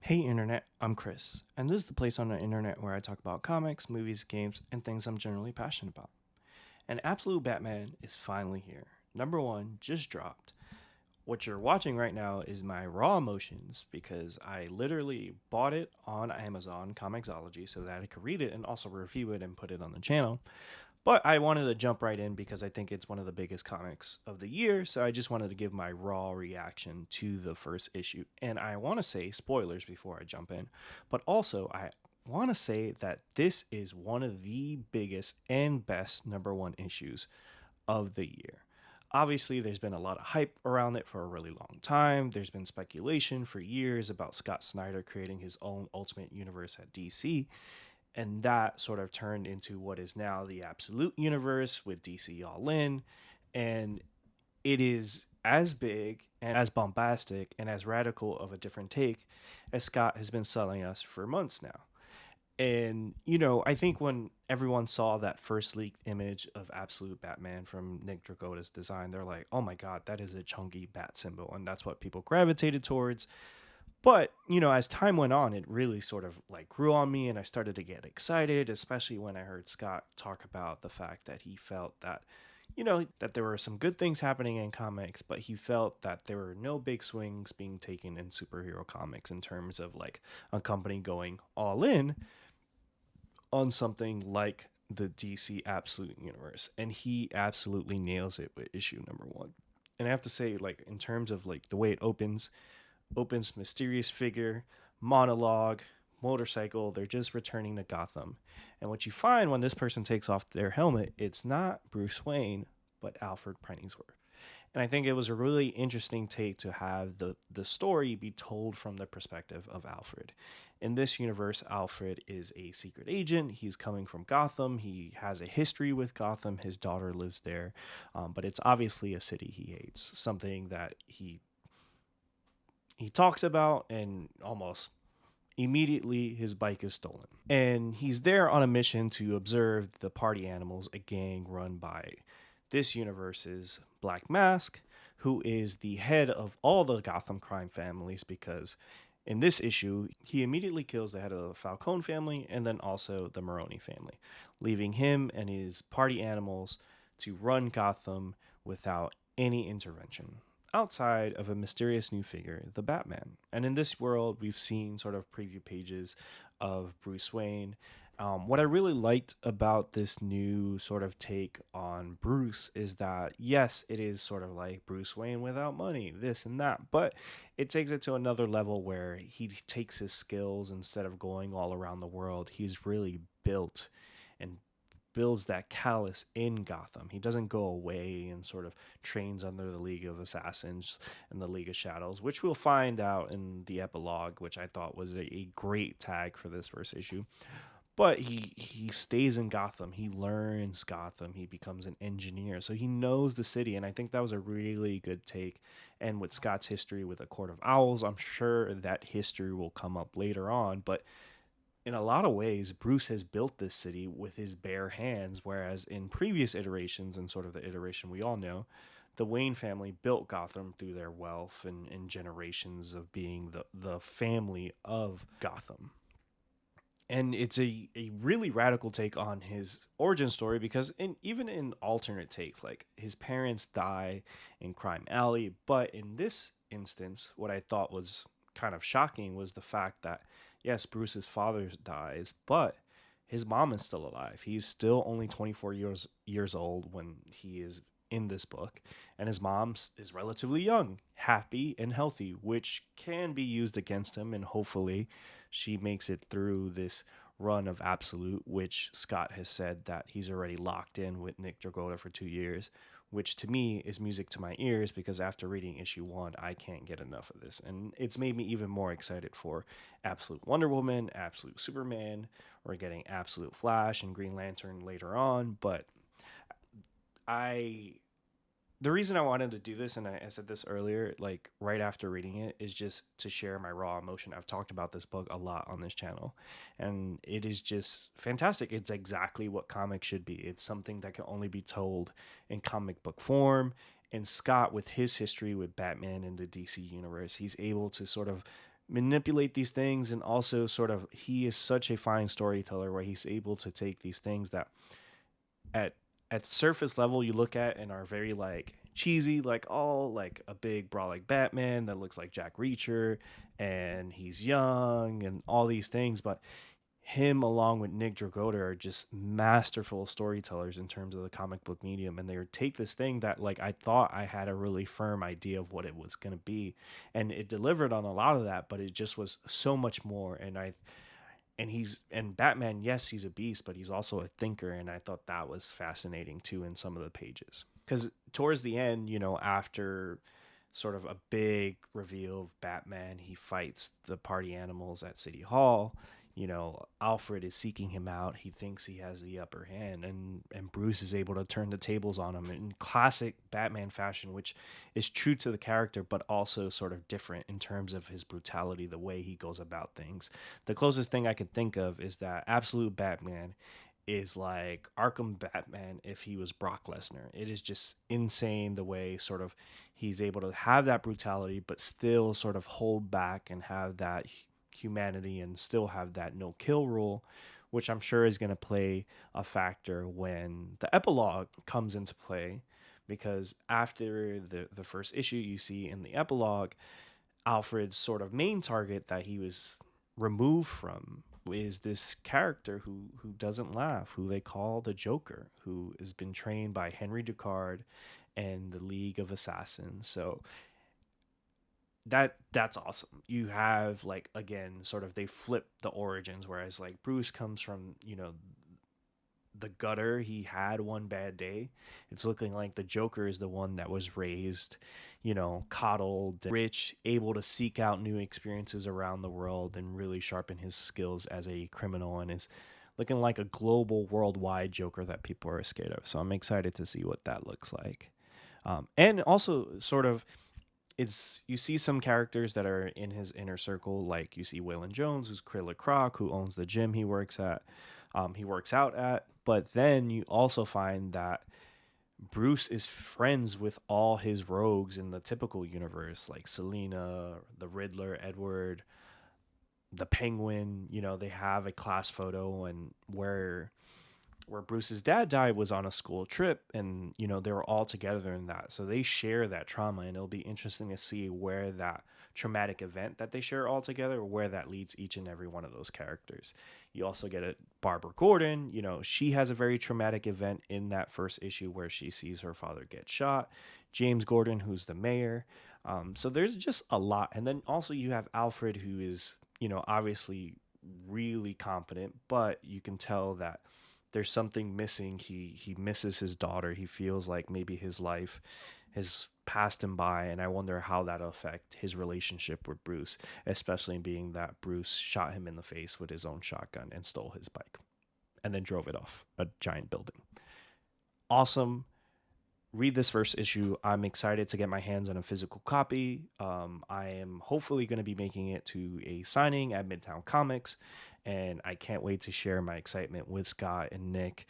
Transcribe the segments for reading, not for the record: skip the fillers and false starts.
Hey Internet, I'm Chris, and this is the place on the internet where I talk about comics, movies, games, and things I'm generally passionate about. And Absolute Batman is finally here. Number one just dropped. What you're watching right now is my raw emotions because I literally bought it on Amazon Comixology so that I could read it and also review it and put it on the channel. But I wanted to jump right in because I think it's one of the biggest comics of the year. So I just wanted to give my raw reaction to the first issue. And I want to say spoilers before I jump in. But also, I want to say that this is one of the biggest and best number one issues of the year. Obviously, there's been a lot of hype around it for a really long time. There's been speculation for years about Scott Snyder creating his own Ultimate Universe at DC, and that sort of turned into what is now the Absolute Universe with DC All In. And it is as big and as bombastic and as radical of a different take as Scott has been selling us for months now. And, I think when everyone saw that first leaked image of Absolute Batman from Nick Dragotta's design, they're like, oh my God, that is a chunky bat symbol. And that's what people gravitated towards. But, as time went on, it really sort of like grew on me and I started to get excited, especially when I heard Scott talk about the fact that he felt that, that there were some good things happening in comics, but he felt that there were no big swings being taken in superhero comics in terms of like a company going all in on something like the DC Absolute Universe. And he absolutely nails it with issue number one. And I have to say, like, in terms of like the way it opens mysterious figure, monologue, motorcycle. They're just returning to Gotham. And what you find when this person takes off their helmet, it's not Bruce Wayne, but Alfred Pennyworth. And I think it was a really interesting take to have the story be told from the perspective of Alfred. In this universe, Alfred is a secret agent. He's coming from Gotham. He has a history with Gotham. His daughter lives there. But it's obviously a city he hates, something that he talks about, and almost immediately his bike is stolen. And he's there on a mission to observe the party animals, a gang run by this universe's Black Mask, who is the head of all the Gotham crime families, because in this issue, he immediately kills the head of the Falcone family and then also the Maroni family, leaving him and his party animals to run Gotham without any intervention outside of a mysterious new figure, the Batman. And in this world, we've seen sort of preview pages of Bruce Wayne. What I really liked about this new sort of take on Bruce is that, yes, it is sort of like Bruce Wayne without money, this and that, but it takes it to another level where he takes his skills instead of going all around the world. He's really built and builds that callus in Gotham. He doesn't go away and sort of trains under the League of Assassins and the League of Shadows, which we'll find out in the epilogue, which I thought was a great tag for this first issue. But he stays in Gotham. He learns Gotham. He becomes an engineer. So he knows the city. And I think that was a really good take. And with Scott's history with the Court of Owls, I'm sure that history will come up later on. But in a lot of ways, Bruce has built this city with his bare hands, whereas in previous iterations, and sort of the iteration we all know, the Wayne family built Gotham through their wealth and generations of being the family of Gotham. And it's a really radical take on his origin story because even in alternate takes, like his parents die in Crime Alley, but in this instance, what I thought was kind of shocking was the fact that yes, Bruce's father dies, but his mom is still alive. He's still only 24 years old when he is in this book, and his mom is relatively young, happy and healthy, which can be used against him, and hopefully she makes it through this run of Absolute, which Scott has said that he's already locked in with Nick Dragotta for 2 years, which to me is music to my ears because after reading issue one, I can't get enough of this. And it's made me even more excited for Absolute Wonder Woman, Absolute Superman. We're getting Absolute Flash and Green Lantern later on. But I the reason I wanted to do this, and I said this earlier, like right after reading it, is just to share my raw emotion. I've talked about this book a lot on this channel, and it is just fantastic. It's exactly what comics should be. It's something that can only be told in comic book form. And Scott, with his history with Batman and the DC universe, he's able to sort of manipulate these things, and also sort of he is such a fine storyteller where he's able to take these things that at surface level you look at and are very like cheesy, like oh like a big brolic Batman that looks like Jack Reacher and he's young and all these things, but him along with Nick Dragotta are just masterful storytellers in terms of the comic book medium, and they would take this thing that like I thought I had a really firm idea of what it was going to be, and it delivered on a lot of that, but it just was so much more. And Batman, yes, he's a beast, but he's also a thinker, and I thought that was fascinating too in some of the pages. Because towards the end, after sort of a big reveal of Batman, he fights the party animals at City Hall. Alfred is seeking him out. He thinks he has the upper hand, and Bruce is able to turn the tables on him in classic Batman fashion, which is true to the character, but also sort of different in terms of his brutality, the way he goes about things. The closest thing I could think of is that Absolute Batman is like Arkham Batman if he was Brock Lesnar. It is just insane the way sort of he's able to have that brutality, but still sort of hold back and have that humanity and still have that no kill rule, which I'm sure is going to play a factor when the epilogue comes into play. Because after the first issue, you see in the epilogue, Alfred's sort of main target that he was removed from is this character who doesn't laugh, who they call the Joker, who has been trained by Henry Ducard and the League of Assassins. So that's awesome. You have like again, sort of they flip the origins, whereas like Bruce comes from the gutter. He had one bad day. It's looking like the Joker is the one that was raised, coddled, rich, able to seek out new experiences around the world and really sharpen his skills as a criminal, and is looking like a global, worldwide Joker that people are scared of. So I'm excited to see what that looks like. And also, sort of, it's you see some characters that are in his inner circle, like you see Waylon Jones, who's Krilla Croc, who owns the gym he works out at. But then you also find that Bruce is friends with all his rogues in the typical universe, like Selina, the Riddler, Edward, the Penguin. They have a class photo, and where Bruce's dad died was on a school trip, and they were all together in that, so they share that trauma, and it'll be interesting to see where that traumatic event that they share all together, where that leads each and every one of those characters. You also get a Barbara Gordon. She has a very traumatic event in that first issue where she sees her father get shot. James Gordon, who's the mayor. So there's just a lot. And then also you have Alfred, who is obviously really competent, but you can tell that there's something missing. He misses his daughter. He feels like maybe his life has passed him by, and I wonder how that'll affect his relationship with Bruce, especially being that Bruce shot him in the face with his own shotgun and stole his bike and then drove it off a giant building. Awesome. Read this first issue. I'm excited to get my hands on a physical copy. I am hopefully going to be making it to a signing at Midtown Comics, and I can't wait to share my excitement with Scott and Nick.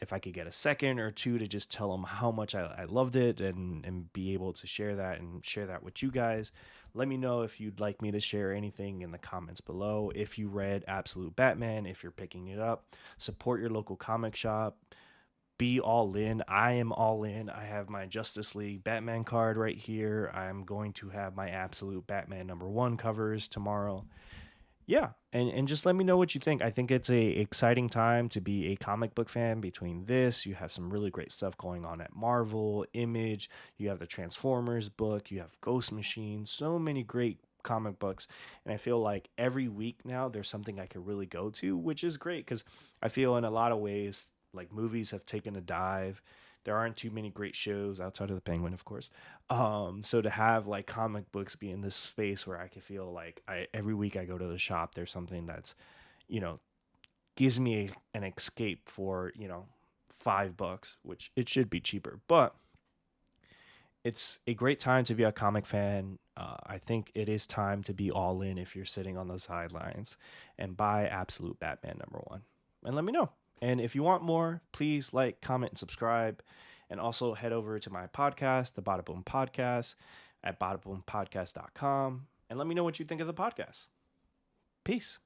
If I could get a second or two to just tell them how much I loved it, and be able to share that with you guys. Let me know if you'd like me to share anything in the comments below. If you read Absolute Batman, if you're picking it up, support your local comic shop. Be all in. I am all in. I have my Justice League Batman card right here. I'm going to have my Absolute Batman #1 covers tomorrow. Yeah, and just let me know what you think. I think it's a exciting time to be a comic book fan. Between this, you have some really great stuff going on at Marvel, Image. You have the Transformers book. You have Ghost Machine. So many great comic books, and I feel like every week now there's something I could really go to, which is great because I feel in a lot of ways like movies have taken a dive. There aren't too many great shows outside of the Penguin, of course. So to have like comic books be in this space where I can feel like every week I go to the shop, there's something that's, gives me an escape for, $5, which it should be cheaper, but it's a great time to be a comic fan. I think it is time to be all in if you're sitting on the sidelines, and buy Absolute Batman #1. And let me know. And if you want more, please like, comment, and subscribe. And also head over to my podcast, the Bada Boom Podcast, at badaboompodcast.com. and let me know what you think of the podcast. Peace.